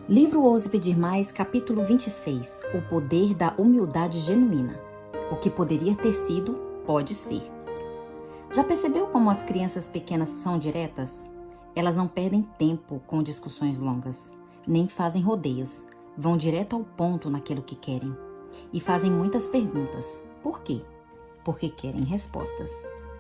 Livro Ouse Pedir Mais, capítulo 26. O poder da humildade genuína. O que poderia ter sido, pode ser. Já percebeu como as crianças pequenas são diretas? Elas não perdem tempo com discussões longas, nem fazem rodeios. Vão direto ao ponto naquilo que querem. E fazem muitas perguntas. Por quê? Porque querem respostas.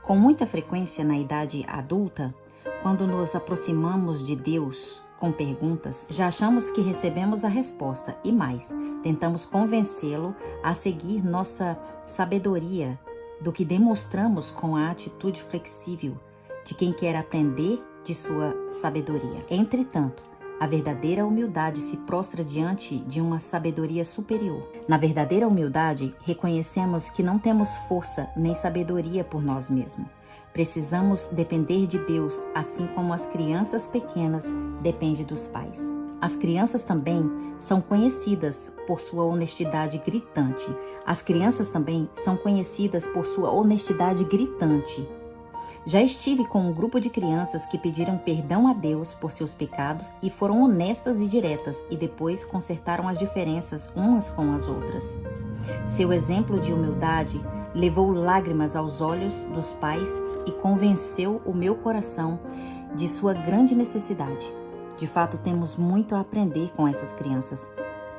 Com muita frequência na idade adulta, quando nos aproximamos de Deus com perguntas, já achamos que recebemos a resposta e mais, tentamos convencê-lo a seguir nossa sabedoria do que demonstramos com a atitude flexível de quem quer aprender de sua sabedoria. Entretanto, a verdadeira humildade se prostra diante de uma sabedoria superior. Na verdadeira humildade, reconhecemos que não temos força nem sabedoria por nós mesmos. Precisamos depender de Deus, assim como as crianças pequenas dependem dos pais. As crianças também são conhecidas por sua honestidade gritante. As crianças também são conhecidas por sua honestidade gritante. Já estive com um grupo de crianças que pediram perdão a Deus por seus pecados e foram honestas e diretas e depois consertaram as diferenças umas com as outras. Seu exemplo de humildade levou lágrimas aos olhos dos pais e convenceu o meu coração de sua grande necessidade. De fato, temos muito a aprender com essas crianças.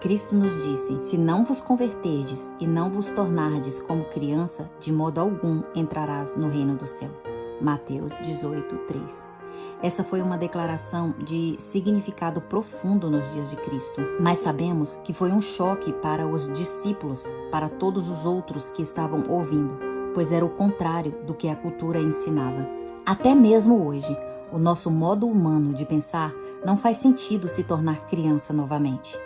Cristo nos disse: se não vos converterdes e não vos tornardes como criança, de modo algum entrarás no reino do céu. Mateus 18:3. Essa foi uma declaração de significado profundo nos dias de Cristo, mas sabemos que foi um choque para os discípulos, para todos os outros que estavam ouvindo, pois era o contrário do que a cultura ensinava. Até mesmo hoje, o nosso modo humano de pensar não faz sentido se tornar criança novamente.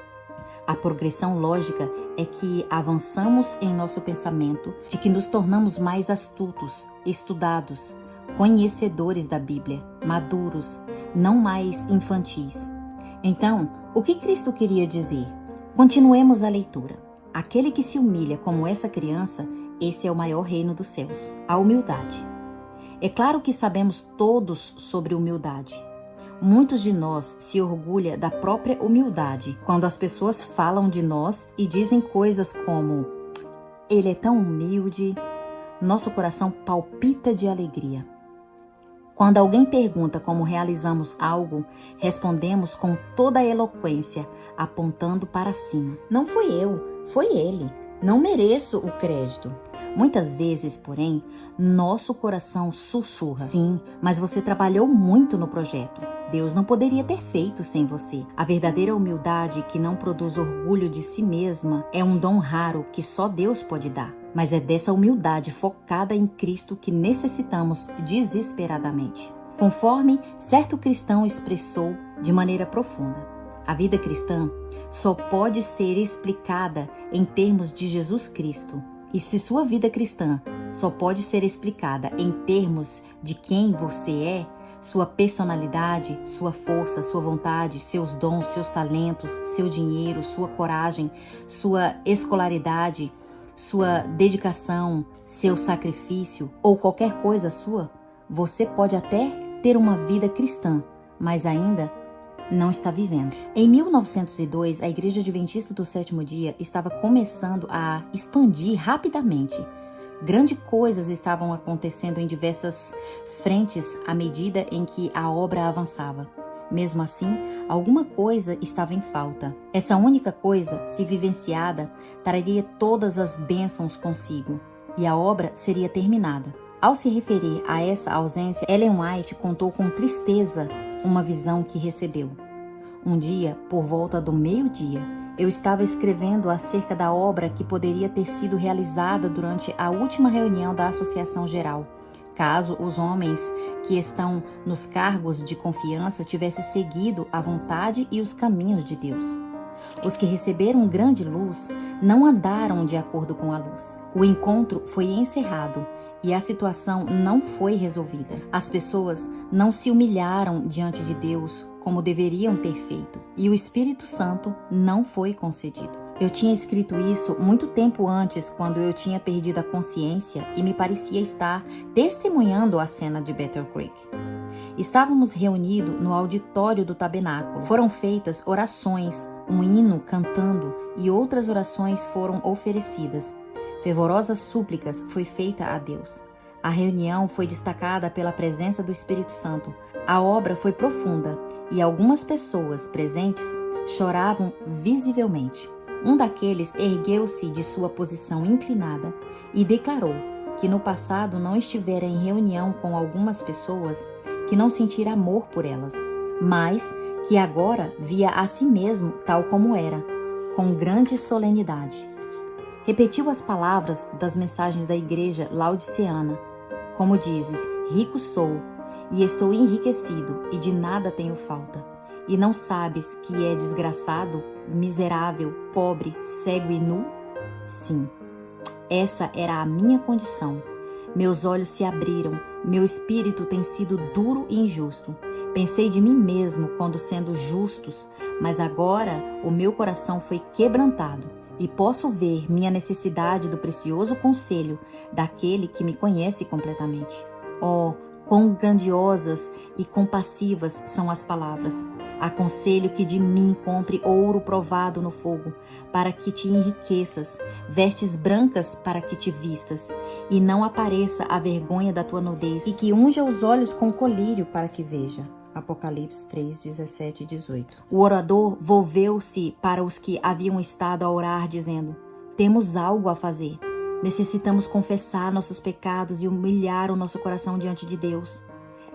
A progressão lógica é que avançamos em nosso pensamento, de que nos tornamos mais astutos, estudados, conhecedores da Bíblia, maduros, não mais infantis. Então, o que Cristo queria dizer? Continuemos a leitura. Aquele que se humilha como essa criança, esse é o maior reino dos céus, a humildade. É claro que sabemos todos sobre humildade. Muitos de nós se orgulham da própria humildade quando as pessoas falam de nós e dizem coisas como: ele é tão humilde. Nosso coração palpita de alegria. Quando alguém pergunta como realizamos algo, respondemos com toda a eloquência, apontando para cima. Não fui eu, foi ele. Não mereço o crédito. Muitas vezes, porém, nosso coração sussurra: sim, mas você trabalhou muito no projeto. Deus não poderia ter feito sem você. A verdadeira humildade, que não produz orgulho de si mesma, é um dom raro que só Deus pode dar. Mas é dessa humildade focada em Cristo que necessitamos desesperadamente. Conforme certo cristão expressou de maneira profunda, a vida cristã só pode ser explicada em termos de Jesus Cristo. E se sua vida cristã só pode ser explicada em termos de quem você é, sua personalidade, sua força, sua vontade, seus dons, seus talentos, seu dinheiro, sua coragem, sua escolaridade, sua dedicação, seu sacrifício ou qualquer coisa sua, você pode até ter uma vida cristã, mas ainda não está vivendo. Em 1902, a Igreja Adventista do Sétimo Dia estava começando a expandir rapidamente. Grandes coisas estavam acontecendo em diversas frentes à medida em que a obra avançava. Mesmo assim, alguma coisa estava em falta. Essa única coisa, se vivenciada, traria todas as bênçãos consigo, e a obra seria terminada. Ao se referir a essa ausência, Ellen White contou com tristeza uma visão que recebeu. Um dia, por volta do meio-dia, eu estava escrevendo acerca da obra que poderia ter sido realizada durante a última reunião da Associação Geral, caso os homens que estão nos cargos de confiança tivessem seguido a vontade e os caminhos de Deus. Os que receberam grande luz não andaram de acordo com a luz. O encontro foi encerrado e a situação não foi resolvida. As pessoas não se humilharam diante de Deus como deveriam ter feito, e o Espírito Santo não foi concedido. Eu tinha escrito isso muito tempo antes, quando eu tinha perdido a consciência e me parecia estar testemunhando a cena de Battle Creek. Estávamos reunidos no auditório do tabernáculo. Foram feitas orações, um hino cantando e outras orações foram oferecidas. Fervorosas súplicas foi feita a Deus. A reunião foi destacada pela presença do Espírito Santo. A obra foi profunda e algumas pessoas presentes choravam visivelmente. Um daqueles ergueu-se de sua posição inclinada e declarou que no passado não estivera em reunião com algumas pessoas, que não sentira amor por elas, mas que agora via a si mesmo tal como era, com grande solenidade. Repetiu as palavras das mensagens da igreja laodiceana. Como dizes, rico sou, e estou enriquecido, e de nada tenho falta. E não sabes que é desgraçado, miserável, pobre, cego e nu? Sim, essa era a minha condição. Meus olhos se abriram, meu espírito tem sido duro e injusto. Pensei de mim mesmo quando sendo justos, mas agora o meu coração foi quebrantado e posso ver minha necessidade do precioso conselho daquele que me conhece completamente. Oh, quão grandiosas e compassivas são as palavras! Aconselho que de mim compre ouro provado no fogo, para que te enriqueças, vestes brancas para que te vistas, e não apareça a vergonha da tua nudez, e que unja os olhos com colírio para que veja. Apocalipse 3, 17 e 18. O orador volveu-se para os que haviam estado a orar, dizendo: temos algo a fazer. Necessitamos confessar nossos pecados e humilhar o nosso coração diante de Deus.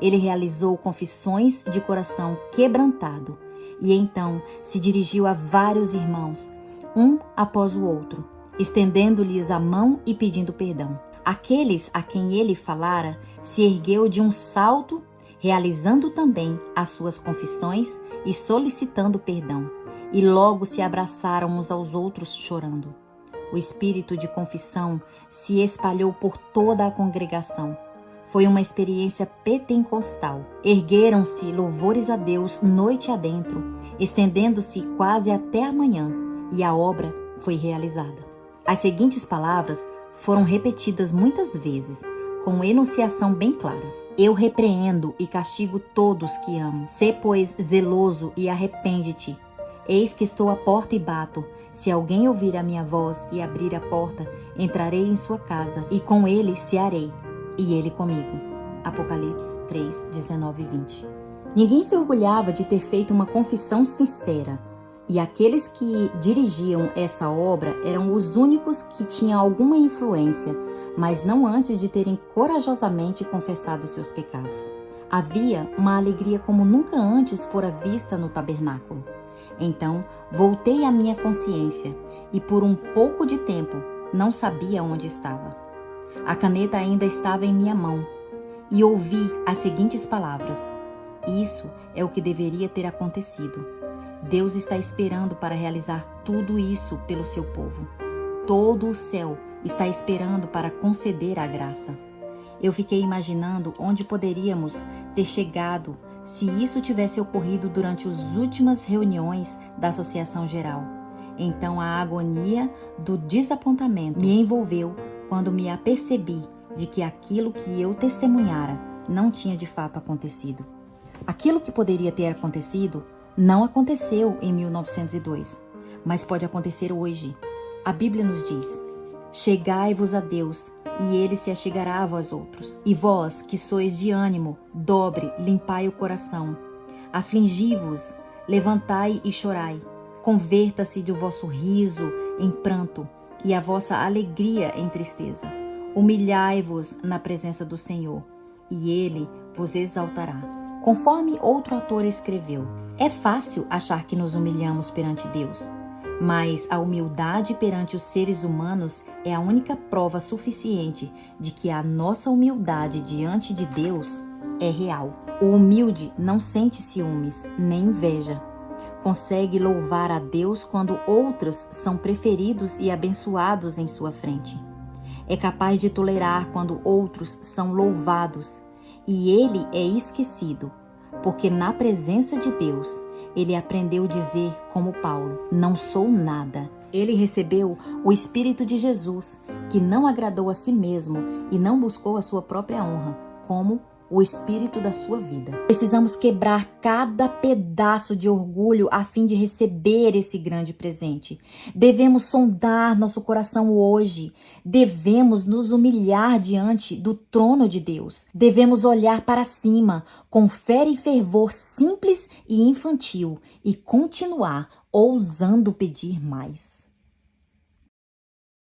Ele realizou confissões de coração quebrantado e então se dirigiu a vários irmãos, um após o outro, estendendo-lhes a mão e pedindo perdão. Aqueles a quem ele falara se ergueu de um salto, realizando também as suas confissões e solicitando perdão, e logo se abraçaram uns aos outros chorando. O espírito de confissão se espalhou por toda a congregação. Foi uma experiência pentecostal. Ergueram-se louvores a Deus noite adentro, estendendo-se quase até a manhã, e a obra foi realizada. As seguintes palavras foram repetidas muitas vezes, com enunciação bem clara. Eu repreendo e castigo todos que amo. Sê, pois, zeloso e arrepende-te. Eis que estou à porta e bato. Se alguém ouvir a minha voz e abrir a porta, entrarei em sua casa, e com ele cearei, e ele comigo. Apocalipse 3, 19 e 20. Ninguém se orgulhava de ter feito uma confissão sincera, e aqueles que dirigiam essa obra eram os únicos que tinham alguma influência, mas não antes de terem corajosamente confessado seus pecados. Havia uma alegria como nunca antes fora vista no tabernáculo. Então voltei à minha consciência, e por um pouco de tempo não sabia onde estava. A caneta ainda estava em minha mão, e ouvi as seguintes palavras: isso é o que deveria ter acontecido. Deus está esperando para realizar tudo isso pelo seu povo. Todo o céu está esperando para conceder a graça. Eu fiquei imaginando onde poderíamos ter chegado se isso tivesse ocorrido durante as últimas reuniões da Associação Geral. Então a agonia do desapontamento me envolveu quando me apercebi de que aquilo que eu testemunhara não tinha de fato acontecido. Aquilo que poderia ter acontecido não aconteceu em 1902, mas pode acontecer hoje. A Bíblia nos diz: chegai-vos a Deus, e ele se achegará a vós outros. E vós, que sois de ânimo, dobre, limpai o coração. Afligi-vos, levantai e chorai. Converta-se do vosso riso em pranto, e a vossa alegria em tristeza. Humilhai-vos na presença do Senhor, e ele vos exaltará. Conforme outro autor escreveu: é fácil achar que nos humilhamos perante Deus, mas a humildade perante os seres humanos é a única prova suficiente de que a nossa humildade diante de Deus é real. O humilde não sente ciúmes nem inveja. Consegue louvar a Deus quando outros são preferidos e abençoados em sua frente. É capaz de tolerar quando outros são louvados, e ele é esquecido, porque na presença de Deus, ele aprendeu a dizer como Paulo: não sou nada. Ele recebeu o Espírito de Jesus, que não agradou a si mesmo e não buscou a sua própria honra, como o espírito da sua vida. Precisamos quebrar cada pedaço de orgulho a fim de receber esse grande presente. Devemos sondar nosso coração hoje. Devemos nos humilhar diante do trono de Deus. Devemos olhar para cima com fé e fervor simples e infantil e continuar ousando pedir mais.